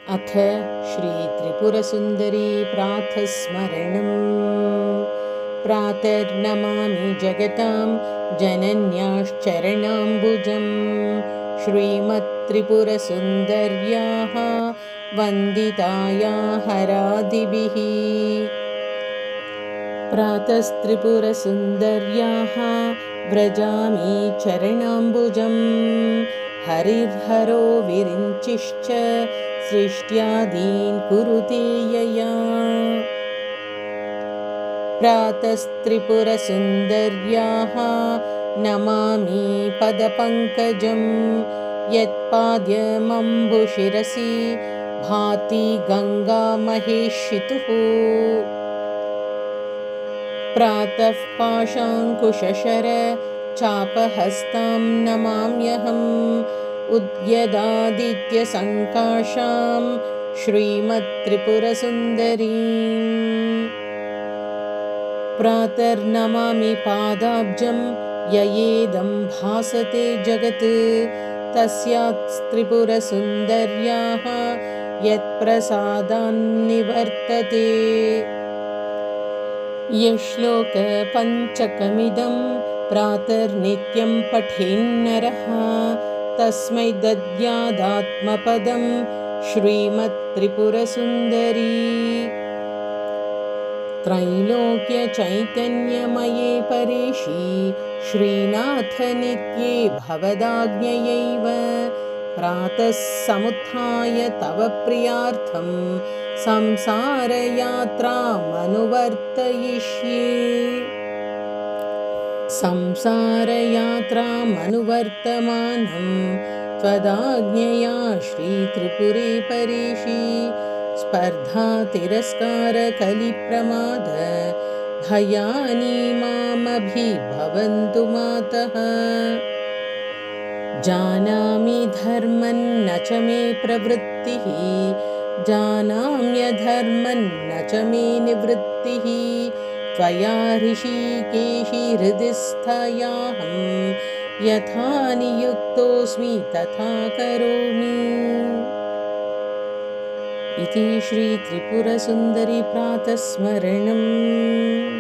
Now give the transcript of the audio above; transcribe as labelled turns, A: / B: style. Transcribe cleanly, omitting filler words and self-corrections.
A: अथ श्रीत्रिपुरसुन्दरी प्रातस्मरणम्। प्रातर्नमामि जगतां जनन्याश्चरणाम्बुजं, श्रीमत्त्रिपुरसुन्दर्याः वन्दिताया हरादिभिः। प्रातस्त्रिपुरसुन्दर्याः व्रजामि चरणाम्बुजं, हरिर्हरो विरिञ्चिश्च सृष्ट्यादीन् कुरुते यया। प्रातस्त्रिपुरसुन्दर्याः नमामि पदपङ्कजं, यत्पाद्यमम्बुशिरसि भाति गङ्गामहेशितुः। प्रातः पाशाङ्कुशशर चापहस्तां नमाम्यहम्, उद्यदादित्यसङ्काशां श्रीमत्त्रिपुरसुन्दरीम्। प्रातर्नमामि पादाब्जं ययेदं भासते जगत्, तस्यास्त्रिपुरसुन्दर्याः यत्प्रसादान्निवर्तते। यश्लोकपञ्चकमिदं प्रातर्नित्यं पठेन्नरः, तस्मै दद्यादात्मपदं श्रीमत्त्रिपुरसुन्दरी। त्रैलोक्यचैतन्यमये परेशि श्रीनाथनित्ये भवदाज्ञयैव, प्रातः समुत्थाय तव प्रियार्थं संसारयात्रामनुवर्तयिष्ये। संसारयात्रामनुवर्तमानं त्वदाज्ञया श्रीत्रिपुरे परेशि, स्पर्धा तिरस्कार कलिप्रमाद भयानि मामभिभवन्तु मातः। जानामि धर्मं न च मे प्रवृत्तिः, जानाम्यधर्मं न च मे निवृत्तिः, त्वया ऋषिकेशि हृदि स्थयाहं, यथा नियुक्तोऽस्मि तथा करोमि। इति श्रीत्रिपुरसुन्दरी प्रातस्मरणम्।